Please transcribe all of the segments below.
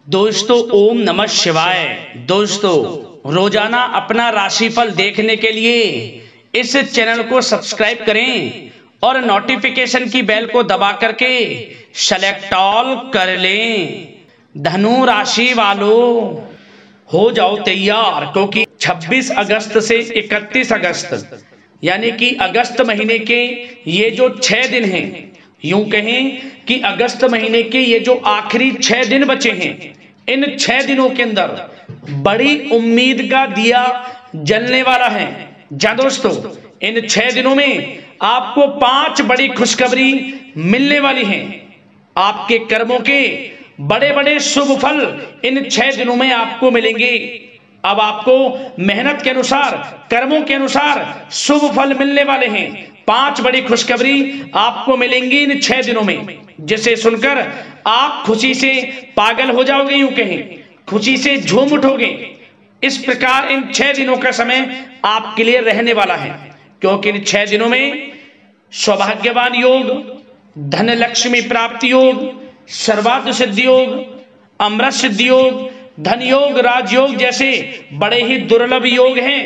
दोस्तों ओम नमः शिवाय। दोस्तों रोजाना अपना राशिफल देखने के लिए इस चैनल को सब्सक्राइब करें और नोटिफिकेशन की बेल को दबा करके सेलेक्ट ऑल कर लें। धनु राशि वालों हो जाओ तैयार, क्योंकि 26 अगस्त से 31 अगस्त यानी कि अगस्त महीने के ये जो 6 दिन हैं, यूं कहें कि अगस्त महीने के ये जो आखिरी 6 दिन बचे हैं, इन 6 दिनों के अंदर बड़ी उम्मीद का दिया जलने वाला है। जा दोस्तों, इन 6 दिनों में आपको 5 बड़ी खुशखबरी मिलने वाली हैं। आपके कर्मों के बड़े बड़े शुभ फल इन 6 दिनों में आपको मिलेंगे। अब आपको मेहनत के अनुसार, कर्मों के अनुसार शुभ फल मिलने वाले हैं। 5 बड़ी खुशखबरी आपको मिलेंगी इन 6 दिनों में, जिसे सुनकर आप खुशी से पागल हो जाओगे, यूं कहें खुशी से झूम उठोगे। इस प्रकार इन 6 दिनों का समय आपके लिए रहने वाला है, क्योंकि इन 6 दिनों में सौभाग्यवान योग, धन लक्ष्मी प्राप्ति योग, सर्वार्थ सिद्धि योग, अमृत सिद्धि योग, धन योग, राजयोग जैसे बड़े ही दुर्लभ योग हैं,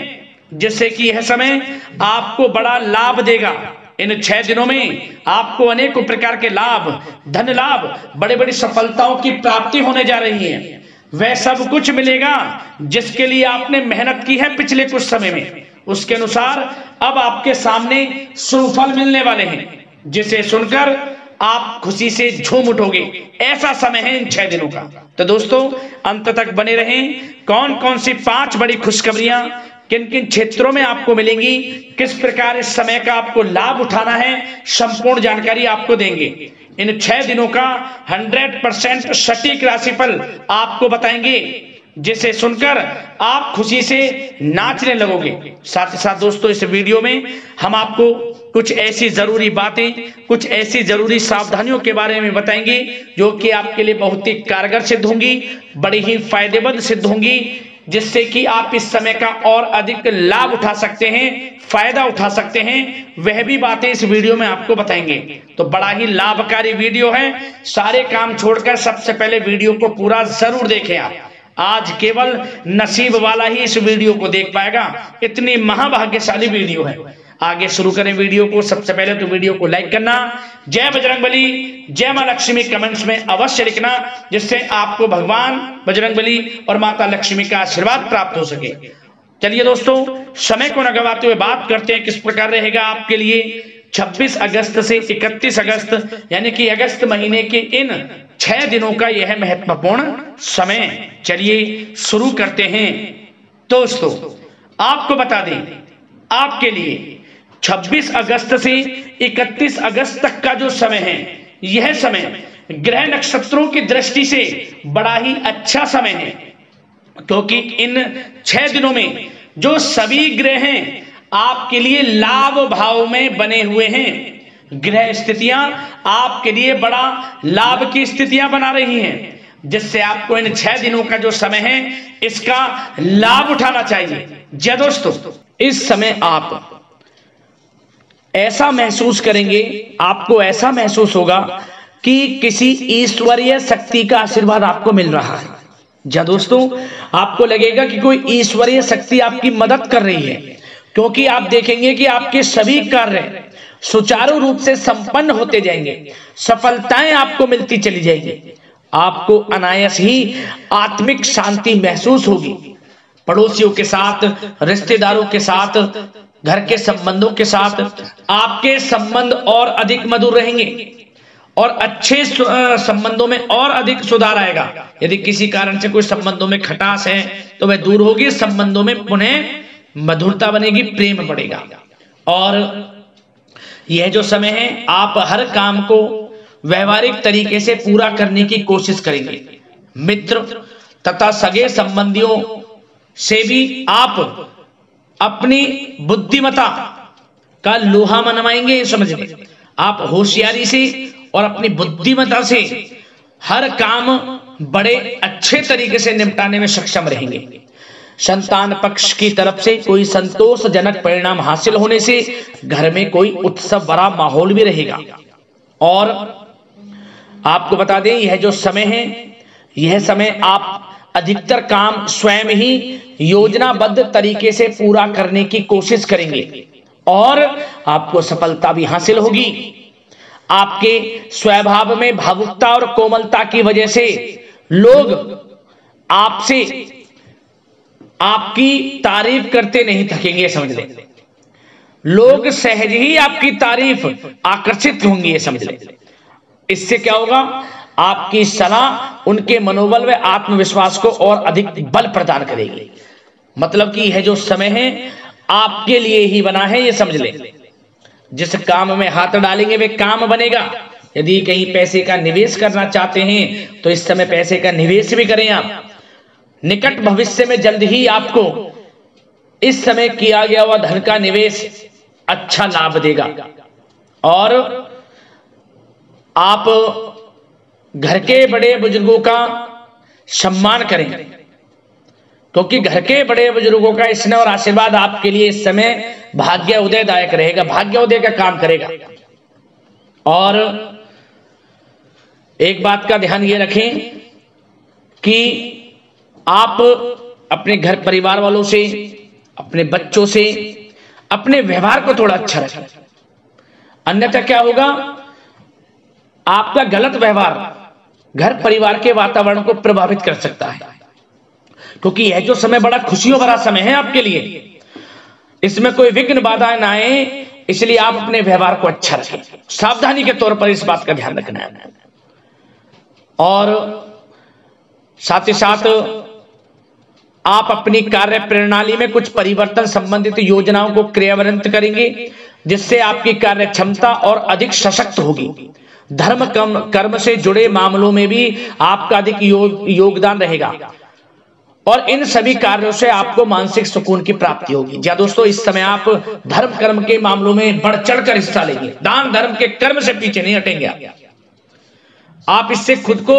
जिससे कि यह समय आपको बड़ा लाभ देगा। इन 6 दिनों में आपको अनेकों प्रकार के लाभ, धन लाभ, बड़े बड़ी सफलताओं की प्राप्ति होने जा रही है। वह सब कुछ मिलेगा जिसके लिए आपने मेहनत की है पिछले कुछ समय में। उसके अनुसार अब आपके सामने शुभ फल मिलने वाले हैं, जिसे सुनकर आप खुशी से झूम उठोगे। ऐसा समय है इन 6 दिनों का। तो दोस्तों अंत तक बने रहें। कौन कौन सी 5 बड़ी खुशखबरियां किन किन क्षेत्रों में आपको मिलेंगी, किस प्रकार इस समय का आपको लाभ उठाना है, संपूर्ण जानकारी आपको देंगे। इन 6 दिनों का 100% सटीक राशिफल आपको बताएंगे, जिसे सुनकर आप खुशी से नाचने लगोगे। साथ ही साथ दोस्तों इस वीडियो में हम आपको कुछ ऐसी जरूरी बातें, कुछ ऐसी जरूरी सावधानियों के बारे में बताएंगे जो कि आपके लिए बहुत ही कारगर सिद्ध होंगी, बड़ी ही फायदेमंद सिद्ध होंगी, जिससे कि आप इस समय का और अधिक लाभ उठा सकते हैं, फायदा उठा सकते हैं। वह भी बातें इस वीडियो में आपको बताएंगे। तो बड़ा ही लाभकारी वीडियो है। सारे काम छोड़कर सबसे पहले वीडियो को पूरा जरूर देखें आप। आज केवल नसीब वाला ही इस वीडियो को देख पाएगा, इतनी महाभाग्यशाली वीडियो है। आगे शुरू करें वीडियो को। सबसे पहले तो वीडियो को लाइक करना, जय बजरंगबली, जय मां लक्ष्मी कमेंट्स में अवश्य लिखना, जिससे आपको भगवान बजरंगबली और माता लक्ष्मी का आशीर्वाद प्राप्त हो सके। चलिए दोस्तों समय को न गवाते हुए बात करते हैं किस प्रकार रहेगा आपके लिए 26 अगस्त से 31 अगस्त यानी कि अगस्त महीने के इन 6 दिनों का यह महत्वपूर्ण समय। चलिए शुरू करते हैं। दोस्तों आपको बता दें, आपके लिए 26 अगस्त से 31 अगस्त तक का जो समय है, यह समय ग्रह नक्षत्रों की दृष्टि से बड़ा ही अच्छा समय है, क्योंकि इन 6 दिनों में जो सभी ग्रह हैं आपके लिए लाभ भाव में बने हुए हैं। ग्रह स्थितियां आपके लिए बड़ा लाभ की स्थितियां बना रही हैं, जिससे आपको इन 6 दिनों का जो समय है इसका लाभ उठाना चाहिए। जय दोस्तों, इस समय आप ऐसा महसूस करेंगे, आपको ऐसा महसूस होगा कि किसी ईश्वरीय शक्ति का आशीर्वाद आपको मिल रहा है। जा दोस्तों, आपको लगेगा कि कोई ईश्वरीय शक्ति आपकी मदद कर रही है, क्योंकि आप देखेंगे कि आपके सभी कार्य सुचारू रूप से संपन्न होते जाएंगे, सफलताएं आपको मिलती चली जाएंगी। आपको अनायास ही आत्मिक शांति महसूस होगी। पड़ोसियों के साथ, रिश्तेदारों के साथ, घर के संबंधों के साथ आपके संबंध और अधिक मधुर रहेंगे और अच्छे संबंधों में और अधिक सुधार आएगा। यदि किसी कारण से कोई संबंधों में खटास है तो वह दूर होगी, संबंधों में पुनः मधुरता बनेगी, प्रेम बढ़ेगा। और यह जो समय है आप हर काम को व्यवहारिक तरीके से पूरा करने की कोशिश करेंगे। मित्र तथा सगे संबंधियों से भी आप अपनी बुद्धिमत्ता का लोहा मनवाएंगे। समझिए, आप होशियारी से और अपनी बुद्धिमत्ता से हर काम बड़े अच्छे तरीके से निपटाने में सक्षम रहेंगे। संतान पक्ष की तरफ से कोई संतोषजनक परिणाम हासिल होने से घर में कोई उत्सव भरा माहौल भी रहेगा। और आपको बता दें, यह जो समय है यह समय आप अधिकतर काम स्वयं ही योजनाबद्ध तरीके से पूरा करने की कोशिश करेंगे और आपको सफलता भी हासिल होगी। आपके स्वभाव में भावुकता और कोमलता की वजह से लोग आपसे आपकी तारीफ करते नहीं थकेंगे, समझ लें। लोग सहज ही आपकी तारीफ आकर्षित होंगी, ये समझ लें। इससे क्या होगा, आपकी सलाह उनके मनोबल व आत्मविश्वास को और अधिक बल प्रदान करेगी। मतलब कि यह जो समय है आपके लिए ही बना है, ये समझ लें। जिस काम में हाथ डालेंगे वे काम बनेगा। यदि कहीं पैसे का निवेश करना चाहते हैं तो इस समय पैसे का निवेश भी करें आप। निकट भविष्य में जल्द ही आपको इस समय किया गया हुआ धन का निवेश अच्छा लाभ देगा। और आप घर के बड़े बुजुर्गों का सम्मान करें, क्योंकि घर के बड़े बुजुर्गों का स्नेह और आशीर्वाद आपके लिए इस समय भाग्य उदयदायक रहेगा, भाग्य उदय का काम करेगा। और एक बात का ध्यान ये रखें कि आप अपने घर परिवार वालों से, अपने बच्चों से अपने व्यवहार को थोड़ा अच्छा रखें। अन्यथा क्या होगा, आपका गलत व्यवहार घर परिवार के वातावरण को प्रभावित कर सकता है। क्योंकि यह जो समय बड़ा खुशियों भरा समय है आपके लिए, इसमें कोई विघ्न बाधाएं ना आए, इसलिए आप अपने व्यवहार को अच्छा रखें। सावधानी के तौर पर इस बात का ध्यान रखना है। और साथ ही साथ आप अपनी कार्य प्रणाली में कुछ परिवर्तन संबंधित योजनाओं को क्रियान्वित करेंगे, जिससे आपकी कार्य क्षमता और अधिक सशक्त होगी। धर्म कर्म से जुड़े मामलों में भी आपका अधिक योगदान रहेगा और इन सभी कार्यों से आपको मानसिक सुकून की प्राप्ति होगी। जी दोस्तों, इस समय आप धर्म कर्म के मामलों में बढ़ चढ़कर हिस्सा लेंगे। दान धर्म के कर्म से पीछे नहीं हटेंगे आप। इससे खुद को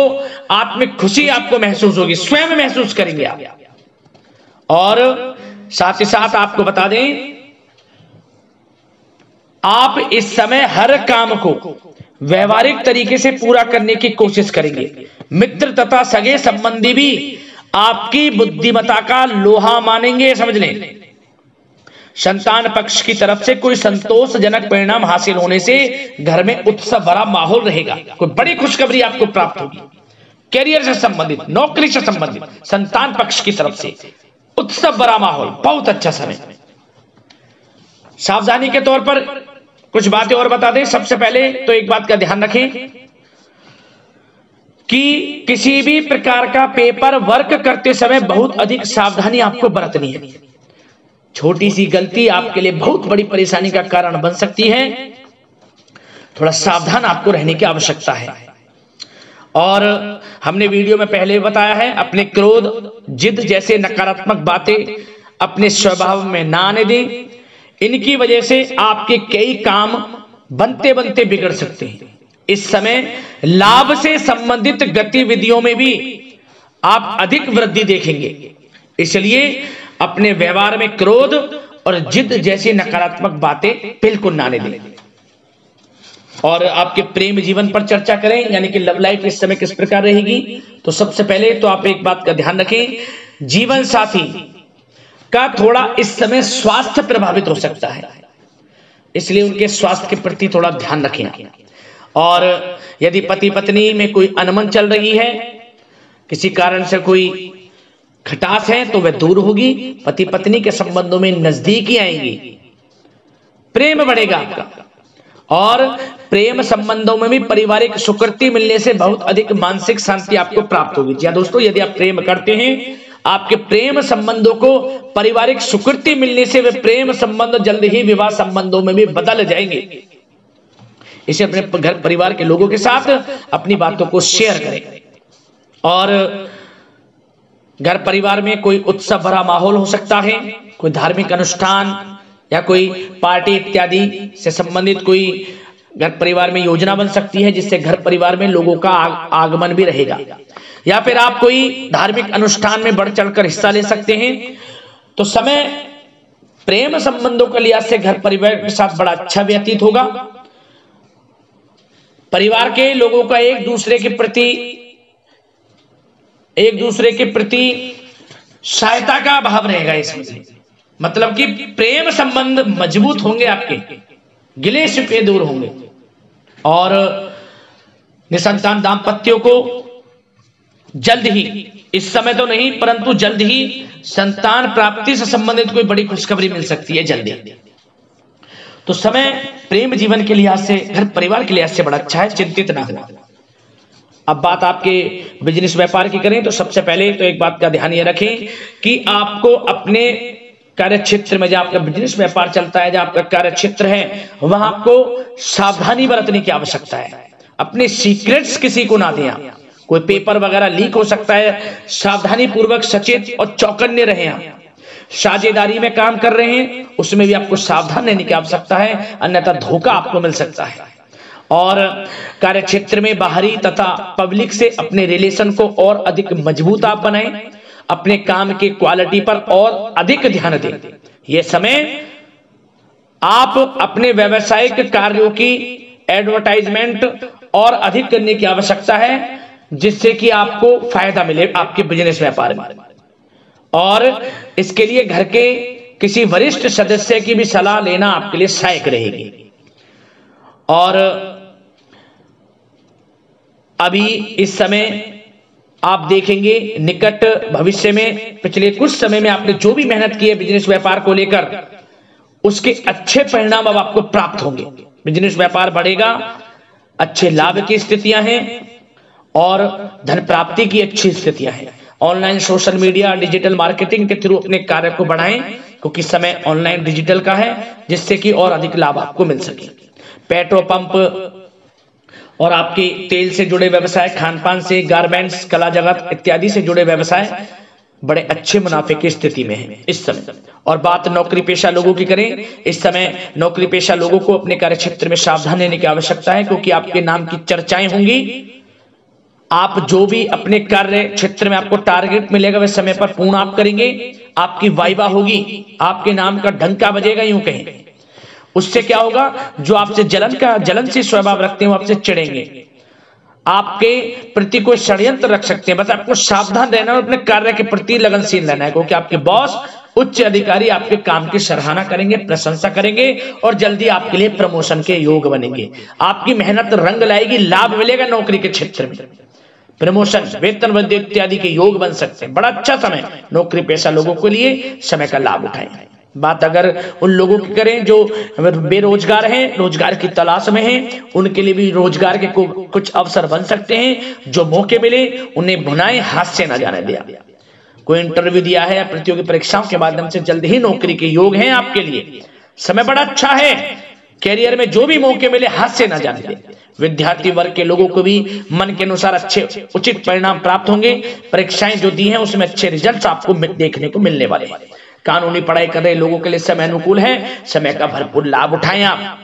आत्मिक खुशी आपको महसूस होगी, स्वयं महसूस करेंगे आप। और साथ ही साथ आपको बता दें, आप इस समय हर काम को व्यवहारिक तरीके से पूरा करने की कोशिश करेंगे। मित्र तथा सगे संबंधी भी आपकी बुद्धिमत्ता का लोहा मानेंगे, समझ लें। संतान पक्ष की तरफ से कोई संतोषजनक परिणाम हासिल होने से घर में उत्सव भरा माहौल रहेगा। कोई बड़ी खुशखबरी आपको प्राप्त होगी। कैरियर से संबंधित, नौकरी से संबंधित, संतान पक्ष की तरफ से उत्सव भरा माहौल, बहुत अच्छा समय। सावधानी के तौर पर कुछ बातें और बता दें। सबसे पहले तो एक बात का ध्यान रखें कि किसी भी प्रकार का पेपर वर्क करते समय बहुत अधिक सावधानी आपको बरतनी है। छोटी सी गलती आपके लिए बहुत बड़ी परेशानी का कारण बन सकती है। थोड़ा सावधान आपको रहने की आवश्यकता है। और हमने वीडियो में पहले बताया है, अपने क्रोध, जिद जैसे नकारात्मक बातें अपने स्वभाव में ना आने दें। इनकी वजह से आपके कई काम बनते बनते बिगड़ सकते हैं। इस समय लाभ से संबंधित गतिविधियों में भी आप अधिक वृद्धि देखेंगे। इसलिए अपने व्यवहार में क्रोध और जिद जैसी नकारात्मक बातें बिल्कुल ना आने दें। और आपके प्रेम जीवन पर चर्चा करें, यानी कि लव लाइफ इस समय किस प्रकार रहेगी। तो सबसे पहले तो आप एक बात का ध्यान रखें, जीवन साथी का थोड़ा इस समय स्वास्थ्य प्रभावित हो सकता है, इसलिए उनके स्वास्थ्य के प्रति थोड़ा ध्यान रखें। और यदि पति पत्नी में कोई अनबन चल रही है, किसी कारण से कोई खटास है, तो वह दूर होगी। पति पत्नी के संबंधों में नजदीकी आएंगी, प्रेम बढ़ेगा आपका। और प्रेम संबंधों में भी पारिवारिक स्वीकृति मिलने से बहुत अधिक मानसिक शांति आपको प्राप्त होगी। जी दोस्तों, यदि आप प्रेम करते हैं, आपके प्रेम संबंधों को पारिवारिक स्वीकृति मिलने से वे प्रेम संबंध जल्द ही विवाह संबंधों में भी बदल जाएंगे। इसे अपने घर परिवार के लोगों के साथ अपनी बातों को शेयर करें। और घर परिवार में कोई उत्सव भरा माहौल हो सकता है, कोई धार्मिक अनुष्ठान या कोई पार्टी इत्यादि से संबंधित कोई घर परिवार में योजना बन सकती है, जिससे घर परिवार में लोगों का आगमन भी रहेगा। या फिर आप कोई धार्मिक अनुष्ठान में बढ़ चढ़कर हिस्सा ले सकते हैं। तो समय प्रेम संबंधों के लिहाज से घर परिवार के साथ बड़ा अच्छा व्यतीत होगा। परिवार के लोगों का एक दूसरे के प्रति एक दूसरे के प्रति सहायता का भाव रहेगा इसमें, मतलब कि प्रेम संबंध मजबूत होंगे, आपके गिले शिकवे दूर होंगे। और निसंतान दाम्पत्यों को जल्द ही, इस समय तो नहीं परंतु जल्द ही संतान प्राप्ति से संबंधित कोई बड़ी खुशखबरी मिल सकती है जल्दी। तो समय प्रेम जीवन के लिहाज से, घर परिवार के लिहाज से बड़ा अच्छा है, चिंतित ना हो। अब बात आपके बिजनेस व्यापार की करें तो सबसे पहले तो एक बात का ध्यान ये रखें कि आपको अपने कार्य क्षेत्र में, जहां आपका बिजनेस व्यापार चलता है, जहां आपका कार्य क्षेत्र है, वहां आपको सावधानी बरतने की आवश्यकता है। अपने सीक्रेट्स किसी को ना दें आप, कोई पेपर वगैरह लीक हो सकता है, सावधानी पूर्वक सचेत और चौकन्ने रहें आप। साझेदारी में काम कर रहे हैं उसमें भी आपको सावधान रहने की आवश्यकता है, अन्यथा धोखा आपको मिल सकता है। और कार्य क्षेत्र में बाहरी तथा पब्लिक से अपने रिलेशन को और अधिक मजबूत आप बनाएं, अपने काम की क्वालिटी पर और अधिक ध्यान दें। यह समय आप अपने व्यावसायिक कार्यों की एडवर्टाइजमेंट और अधिक करने की आवश्यकता है, जिससे कि आपको फायदा मिले आपके बिजनेस व्यापार में। और इसके लिए घर के किसी वरिष्ठ सदस्य की भी सलाह लेना आपके लिए सहायक रहेगी। और अभी इस समय आप देखेंगे निकट भविष्य में, पिछले कुछ समय में आपने जो भी मेहनत की है बिजनेस व्यापार को लेकर, उसके अच्छे परिणाम अब आपको प्राप्त होंगे। बिजनेस व्यापार बढ़ेगा, अच्छे लाभ की स्थितियां हैं और धन प्राप्ति की अच्छी स्थितियां हैं। Online social media digital marketing के थ्रू अपने कार्य को बढ़ाएं, क्योंकि समय ऑनलाइन डिजिटल का है, जिससे कि और अधिक लाभ आपको मिल सके। पेट्रोल पंप और आपके तेल से जुड़े व्यवसाय, खान पान से, गारमेंट्स, कला जगत इत्यादि से जुड़े व्यवसाय बड़े अच्छे मुनाफे की स्थिति में है इस समय। और बात नौकरी पेशा लोगों की करें, इस समय नौकरी पेशा लोगों को अपने कार्य क्षेत्र में सावधान रहने की आवश्यकता है, क्योंकि आपके नाम की चर्चाएं होंगी। आप जो भी अपने कार्य क्षेत्र में आपको टारगेट मिलेगा वह समय पर पूर्ण आप करेंगे, आपकी वाइवा होगी, आपके नाम का डंका बजेगा, यूं कहें। उससे क्या होगा, जो आपसे जलनशील स्वभाव रखते हैं वो आपसे चिढ़ेंगे, आपके प्रति कोई षड्यंत्र रख सकते हैं। बस आपको सावधान रहना और अपने कार्य के प्रति लगनशील रहना है, क्योंकि आपके बॉस उच्च अधिकारी आपके काम की सराहना करेंगे, प्रशंसा करेंगे और जल्दी आपके लिए प्रमोशन के योग बनेंगे। आपकी मेहनत रंग लाएगी, लाभ मिलेगा नौकरी के क्षेत्र में, प्रमोशन, वेतन वृद्धि इत्यादि के योग बन सकते हैं। बड़ा अच्छा समय नौकरी पेशा लोगों के लिए, समय का लाभ उठाएं। बात अगर उन लोगों की करें जो बेरोजगार हैं, रोजगार की तलाश में हैं, उनके लिए भी रोजगार के कुछ अवसर बन सकते हैं। जो मौके मिले उन्हें भुनाएं, हाथ से न जाने दिया। कोई इंटरव्यू दिया है या प्रतियोगी परीक्षाओं के माध्यम से जल्द ही नौकरी के योग हैं आपके लिए, समय बड़ा अच्छा है। कैरियर में जो भी मौके मिले हाथ से न जाने दें। विद्यार्थी वर्ग के लोगों को भी मन के अनुसार अच्छे उचित परिणाम प्राप्त होंगे। परीक्षाएं जो दी हैं उसमें अच्छे रिजल्ट्स आपको देखने को मिलने वाले हैं। कानूनी पढ़ाई कर रहे लोगों के लिए समय अनुकूल है, समय का भरपूर लाभ उठाएं आप।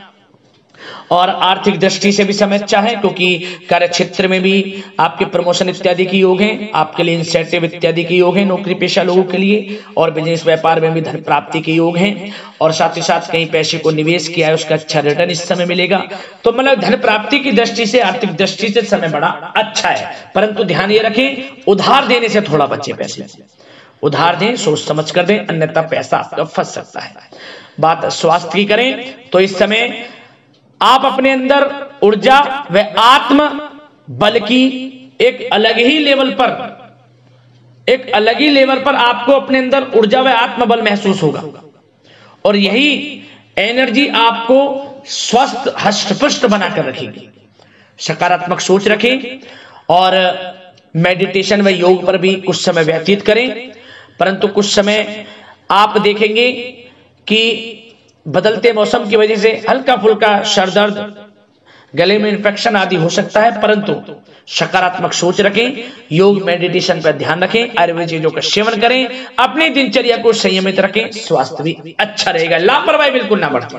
और आर्थिक दृष्टि से भी समय अच्छा है, क्योंकि कार्य क्षेत्र में भी आपके प्रमोशन इत्यादि के योग हैं, आपके लिए इंसेंटिव इत्यादि के योग हैं नौकरी पेशा लोगों के लिए। और बिजनेस व्यापार में भी धन प्राप्ति के योग हैं, और साथ ही साथ कहीं पैसे को निवेश किया है उसका अच्छा रिटर्न इस समय मिलेगा। तो मतलब धन प्राप्ति की दृष्टि से, आर्थिक दृष्टि से समय बड़ा अच्छा है। परंतु ध्यान ये रखें, उधार देने से थोड़ा बचे। पैसे उधार दें, सोच समझ कर दें, अन्यथा पैसा आपका फंस सकता है। बात स्वास्थ्य की करें तो इस समय आप अपने अंदर ऊर्जा व आत्म बल की एक अलग ही लेवल पर आपको अपने अंदर ऊर्जा व आत्म बल महसूस होगा। और यही एनर्जी आपको स्वस्थ हष्ट-पुष्ट बनाकर रखेगी। सकारात्मक सोच रखें और मेडिटेशन व योग पर भी कुछ समय व्यतीत करें। परंतु कुछ समय आप देखेंगे कि बदलते मौसम की वजह से हल्का फुल्का सर दर्द, गले में इन्फेक्शन आदि हो सकता है, परंतु सकारात्मक सोच रखें, योग मेडिटेशन पर ध्यान रखें, आयुर्वेद चीजों का सेवन करें, अपनी दिनचर्या को संयमित रखें, स्वास्थ्य भी अच्छा रहेगा। लापरवाही बिल्कुल ना बरतें।